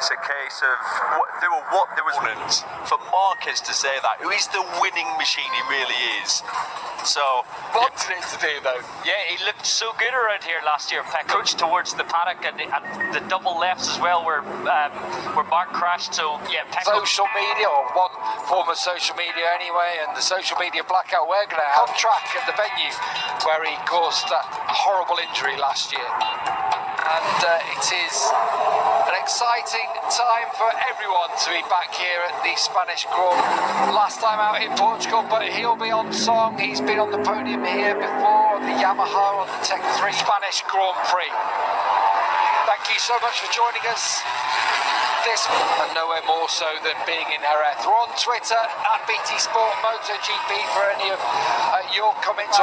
it's a case of there was for Marquez to say that, who is the winning machine he really is. So wanted it to do though. Yeah, he looked so good around here last year. Coached towards the paddock and the double lefts as well, where Mark crashed. So yeah, social media, or one form of social media anyway, and the social media blackout we're going to have on track at the venue where he caused that horrible injury last year. And it is an exciting time for everyone to be back here at the Spanish Grand Prix. Last time out in Portugal, but he'll be on song. He's been on the podium here before, the Yamaha on the Tech 3 Spanish Grand Prix. Thank you so much for joining us. This, and nowhere more so than being in Jerez. We're on Twitter at BT Sport Motogp for any of your comments.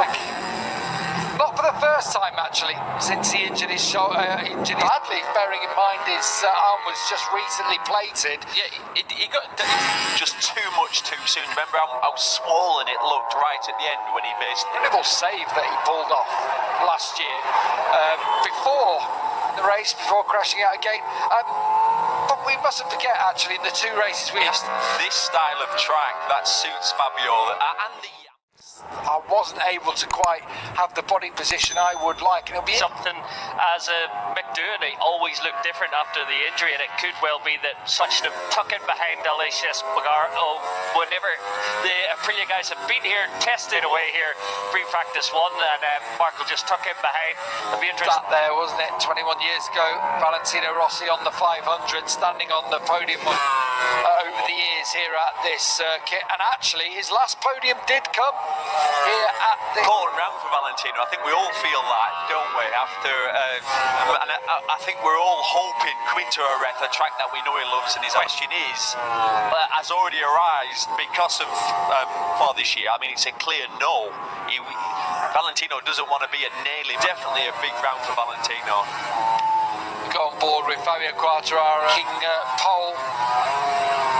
Not for the first time, actually, since he injured his shoulder, badly, bearing in mind his arm was just recently plated. Yeah, he got just too much too soon. Remember how swollen it looked right at the end when he missed. Incredible save that he pulled off last year, before the race, before crashing out again. But we mustn't forget, actually, in the two races we have... This style of track, that suits Fabio, and the... I wasn't able to quite have the body position I would like. And it'll be something as a McDougall, he always looked different after the injury, and it could well be that such a tuck in behind Aleix Espargaro. Whenever the Aprilia guys have been here, tested away here, pre-practice one, and Mark will just tuck in behind. It'll be interesting. That there, wasn't it? 21 years ago, Valentino Rossi on the 500, standing on the podium over the years here at this circuit, and actually his last podium did come here at the... Important round for Valentino. I think we all feel that, don't we? After, and I think we're all hoping coming to Jerez, a track that we know he loves, and his question is, has already arisen because of for this year. I mean, it's a clear no. Valentino doesn't want to be a nailing. Definitely a big round for Valentino. We got on board with Fabio Quartararo, king pole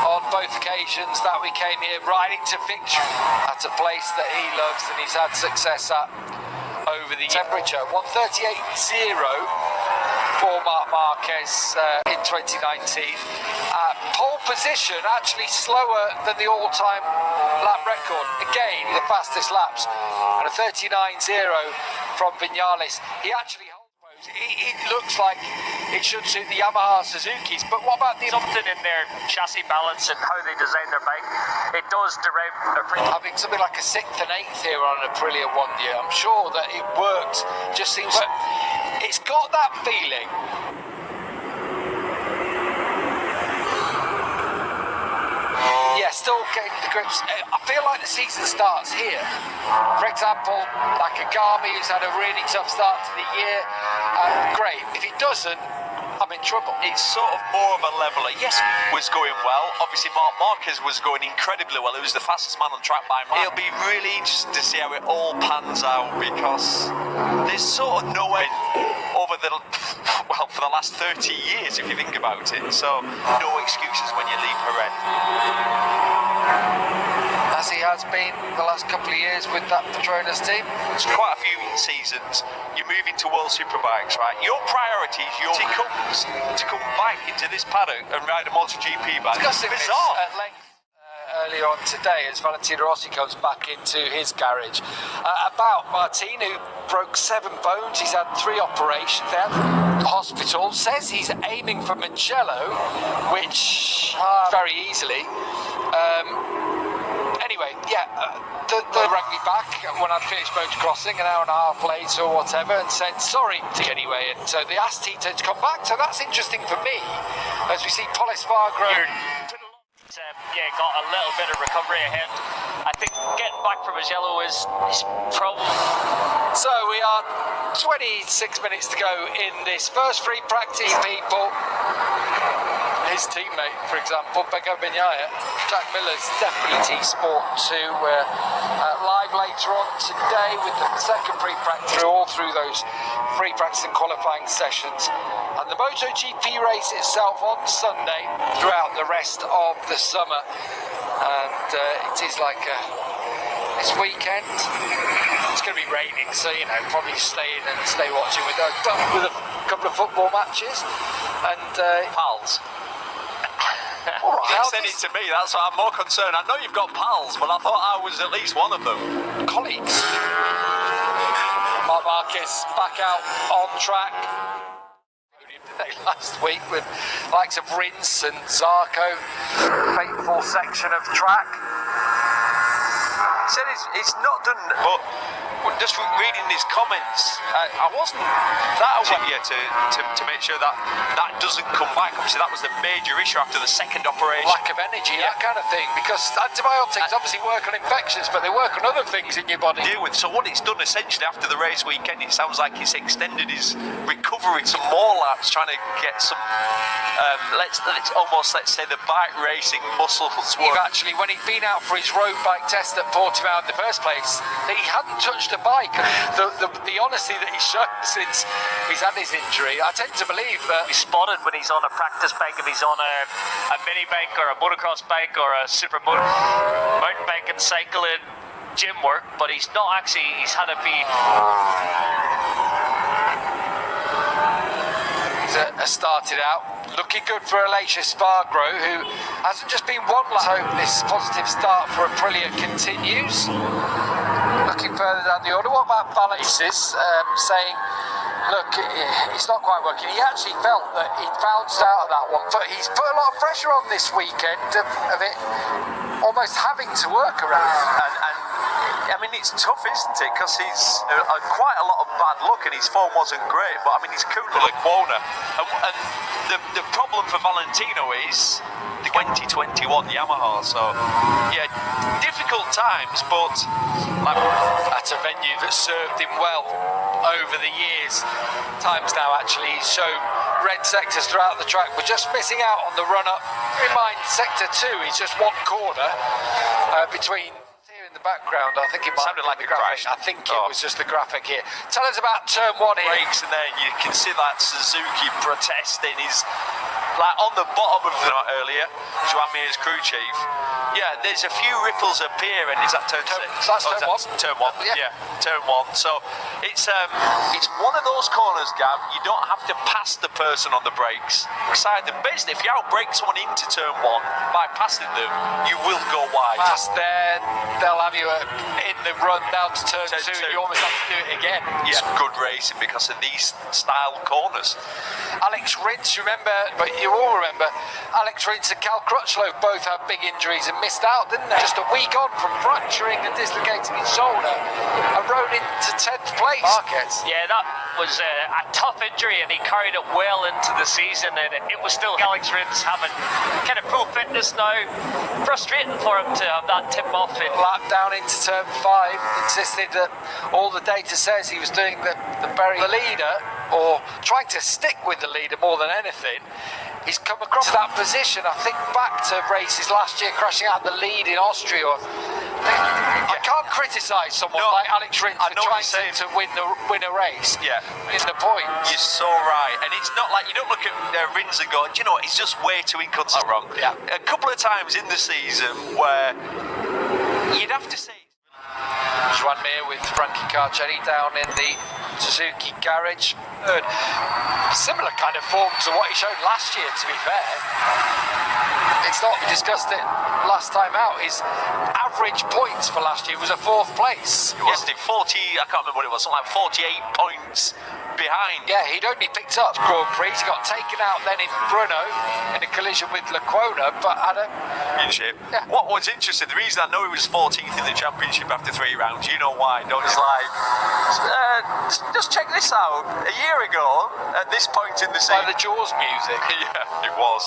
on both occasions that we came here, riding to victory at a place that he loves and he's had success at over the temperature. 138.0 for Marc Marquez in 2019. Pole position actually slower than the all-time lap record. Again, the fastest laps, and a 39.0 from Vinales. He actually... It looks like it should suit the Yamaha Suzukis, but what about the... Something in their chassis balance and how they design their bike, it does derive having something like a 6th and 8th here on an Aprilia 1 year. I'm sure that it works. Just seems... But it's got that feeling. Yeah, still getting the grips. I feel like the season starts here. For example, like Agami, who's had a really tough start to the year. Great. If he doesn't, I'm in trouble. It's sort of more of a leveler. Yes, was going well. Obviously, Marc Marquez was going incredibly well. He was the fastest man on track by mile. It'll be really interesting to see how it all pans out, because there's sort of no way over the... well, for the last 30 years, if you think about it. So, no excuses when you leave Jerez. As he has been the last couple of years with that Petronas team. It's quite a few seasons. You're moving to World Superbikes, right? Your priority is to come back into this paddock and ride a Motogp bike. It's bizarre. At length earlier on today, as Valentino Rossi comes back into his garage, about Martin, who broke 7 bones. He's had 3 operations. The hospital says he's aiming for Mugello, which very easily. Anyway, yeah, they rang me back when I'd finished motocrossing an hour and a half later or whatever, and said sorry anyway, and so they asked Tito to come back. So that's interesting for me, as we see Pol Espargaro. Got a little bit of recovery ahead. I think getting back from Mugello is probably... So we are 26 minutes to go in this first free practice, people. His teammate, for example, Pecco Bagnaia, Jack Miller's definitely T-Sport 2. We're live later on today with the second free practice, all through those free practice and qualifying sessions. And the MotoGP race itself on Sunday throughout the rest of the summer. And it is like this weekend. It's going to be raining, so you know, probably stay in and stay watching with a couple of football matches and pals. said it to me, that's why I'm more concerned. I know you've got pals, but I thought I was at least one of them. Colleagues. Marc Marquez back out on track. Last week with likes of Rins and Zarco. Fateful section of track. He said it's not done, but just reading his comments, I wasn't that aware to make sure that doesn't come back. Obviously, that was the major issue after the second operation. Lack of energy, that kind of thing, because antibiotics obviously work on infections, but they work on other things in your body. Deal with. So what it's done essentially after the race weekend, it sounds like it's extended his recovery some more laps, trying to get some, let's say the bike racing muscles work. Actually, when he'd been out for his road bike test at Portimao in the first place, he hadn't touched a bike. The honesty that he's shown since he's had his injury, I tend to believe that he's spotted when he's on a practice bike, if he's on a mini bike or a motocross bike or a mountain bike and cycling gym work, but he's not actually, he's had to be... Has started out looking good for Alicia Spargro, who hasn't just been one lap. Hope this positive start for Aprilia continues. Looking further down the order, what about Balances saying, look, it's not quite working. He actually felt that he'd bounced out of that one, but he's put a lot of pressure on this weekend of it almost having to work around. And I mean, it's tough, isn't it? Because he's quite a lot of bad luck and his form wasn't great, but I mean, he's cool with Quona. And the problem for Valentino is the 2021 Yamaha, so yeah, difficult times, but at a venue that served him well over the years. Times now, actually, he's shown red sectors throughout the track. We're just missing out on the run-up. Bear in mind, sector 2 is just one corner between... In the background, I think it might sounded like a graphic. crash. I think it was just the graphic here. Tell us about turn 1 here. Breaks, and then you can see that Suzuki protesting. He's like on the bottom of the earlier, Joan Mir's crew chief. Yeah, there's a few ripples appear, and is that turn 6? That's turn 1. Yeah, turn 1. So it's one of those corners, Gav. You don't have to pass the person on the brakes. Beside the best, if you outbrake someone into turn 1 by passing them, you will go wide. Past there, they'll have you in the run down to turn 2. You almost have to do it again. Yeah, good racing because of these style corners. Alex Rins, remember, but you all remember, Alex Rins and Cal Crutchlow both had big injuries and missed out, didn't they? Just a week on from fracturing and dislocating his shoulder and rode into 10th place. Marquez. Yeah, that was a tough injury, and he carried it well into the season, and it was still Alex Rins having kind of full fitness now. Frustrating for him to have that tip off it. Lap down into turn 5, insisted that all the data says he was doing the leader, or trying to stick with the leader more than anything. He's come across that position, I think, back to races last year, crashing out the lead in Austria. I can't criticise someone like Alex Rins for trying to win a race. Yeah, in the points. You're so right, and it's not like you don't look at Rins and go, do you know what, he's just way too inconsistent. Wrong. Yeah. A couple of times in the season where you'd have to say. Joan Mir with Frankie Carcelli down in the Suzuki garage. Similar kind of form to what he showed last year, to be fair. It's not, we discussed it last time out, his average points for last year was a 4th place. Yes, 40, I can't remember what it was, something like 48 points behind. Yeah, he'd only picked up Grand Prix. He got taken out then in Brno in a collision with Lecuona, but had a... Championship. Yeah. What was interesting, the reason I know he was 14th in the championship after 3 rounds, you know why, don't you? It's like, just check this out. A year ago, at this point in the season... By the Jaws music. Yeah, it was.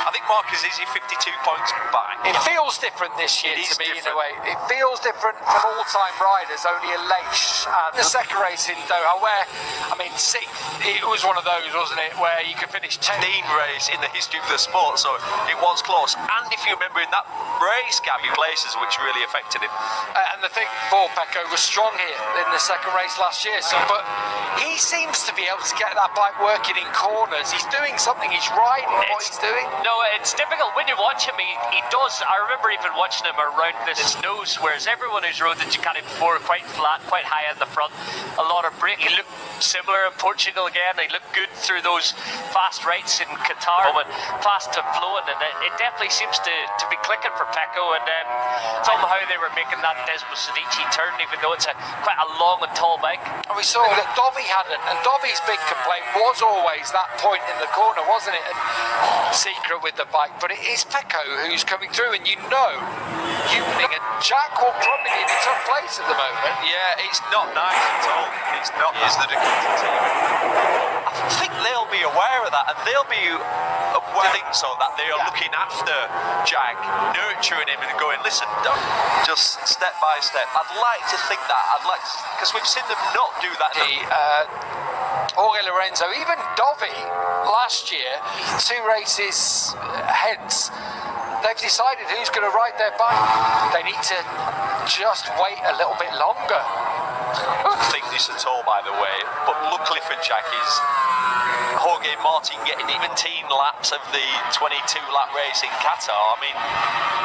I think Marquez is 52 points back. It feels different this year to me, in a way. It feels different from all-time riders, only Aleix. And the second race in Doha, where, I mean, 6th, it was one of those, wasn't it, where you could finish 10th race in the history of the sport, so it was close. And if you remember in that race, Gabby, places which really affected him. And the thing for Pecco was strong here in the second race last year, so, but he seems to be able to get that bike working in corners. He's doing something, he's riding what he's doing. No, it's difficult when you watch him. He does. I remember even watching him around this nose, whereas everyone who's rode the Ducati before, quite flat, quite high in the front, a lot of brake. He looked similar in Portugal again. They look good through those fast rates in Qatar, fast and flowing, and it definitely seems to be clicking for Pecco. And somehow they were making that Desmos Sedici turn, even though it's quite a long and tall bike. And we saw that Dovi hadn't, and Dovi's big complaint was always that point in the corner, wasn't it? And secret with the bike, but it is Pecco who's coming through, and and Jack will probably be in a tough place at the moment. Yeah, it's not nice at all. It's not. Is the Ducati team. I think they'll be aware of that, and they'll be aware that they are looking after Jack, nurturing him, and going, listen, just step by step. I'd like to think that. Because we've seen them not do that. Jorge Lorenzo, even Dovi last year, 2 races hence, they've decided who's going to ride their bike. They need to just wait a little bit longer. I don't think this at all, by the way, but luckily for Jack is Jorge Martin getting 17 laps of the 22-lap race in Qatar. I mean,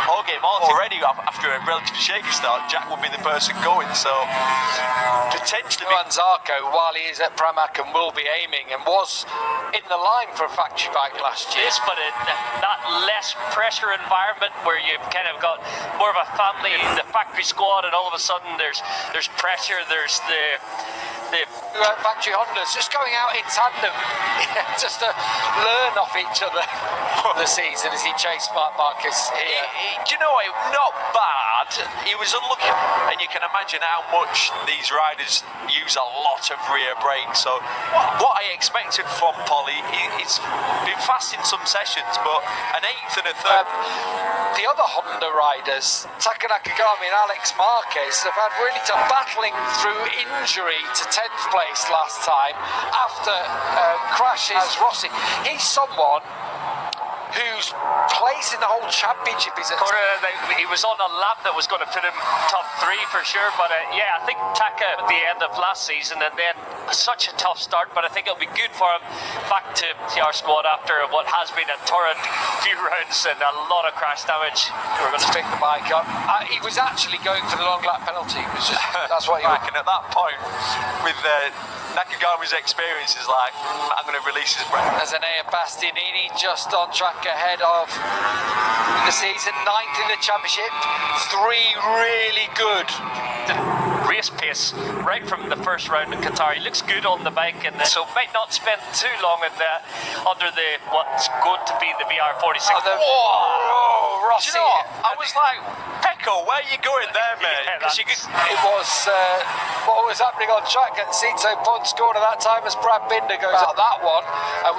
Jorge Martin already, after a relatively shaky start, Jack will be the person going, so potentially... Zarco, while he is at Pramac, and will be aiming, and was in the line for a factory bike last year. Yes, but in that less pressure environment where you've kind of got more of a family, the factory squad, and all of a sudden there's pressure, there's the factory Hondas just going out in tandem just to learn off each other for the season as he chased Marc Marquez here. Do you know what? Not bad. He was unlucky, and you can imagine how much these riders use a lot of rear brakes. So what I expected from Polly, he's been fast in some sessions, but an 8th and a 3rd. The other Honda riders, Taka Nakagami and Alex Marquez, have had really tough battling through injury to 10th place last time after crashes. Rossi, he's someone whose place in the whole championship is at... He was on a lap that was going to put him top 3 for sure, but yeah, I think Taka at the end of last season, and then such a tough start, but I think it'll be good for him back to our squad after what has been a torrid few rounds and a lot of crash damage. We're going to pick the bike up. He was actually going for the long lap penalty. It was just, that's what he was. And at that point, with Nakagami's experience, is like, I'm going to release his breath. As Enea Bastianini just on track ahead of the season, 9th in the championship, 3 really good. Race pace right from the first round in Qatar. He looks good on the bike, and so might not spend too long in under the what's going to be the VR46. Whoa, Rossi! Do you know what? I was like, Pecco, where are you going there, mate? Yeah, it was what was happening on track at Cito Pons scored at that time as Brad Binder goes out that one,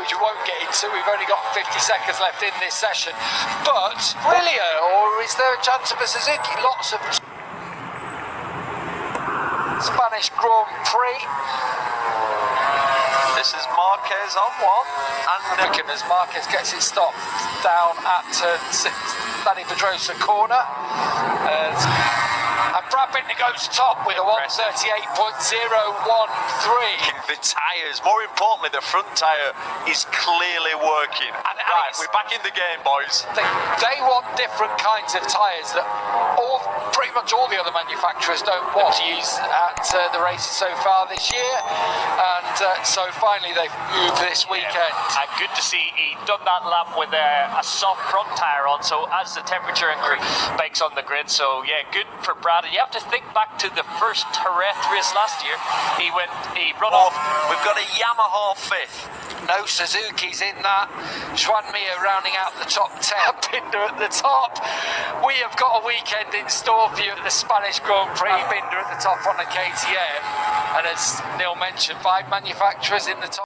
which we won't get into. We've only got 50 seconds left in this session. But Aprilia, or is there a chance of a Suzuki? Lots of Spanish Grand Prix. This is Marquez on one, and as Marquez gets it stopped down at turn 6, Dani Pedrosa corner. And Brad Binder goes top with a 138.013. The tyres, more importantly, the front tyre is clearly working. And right, we're back in the game, boys. They want different kinds of tyres that pretty much all the other manufacturers don't want to use at the races so far this year. And so finally they've moved this weekend. And good to see he done that lap with a soft front tyre on, so as the temperature increase, bikes on the grid. So yeah, good for Brad. And you have to think back to the first Jerez race last year. He run off. We've got a Yamaha 5th. No Suzuki's in that. Juan Mir rounding out the top 10. Binder at the top. We have got a weekend in store for you at the Spanish Grand Prix. Binder at the top on the KTM. And as Neil mentioned, 5 manufacturers in the top.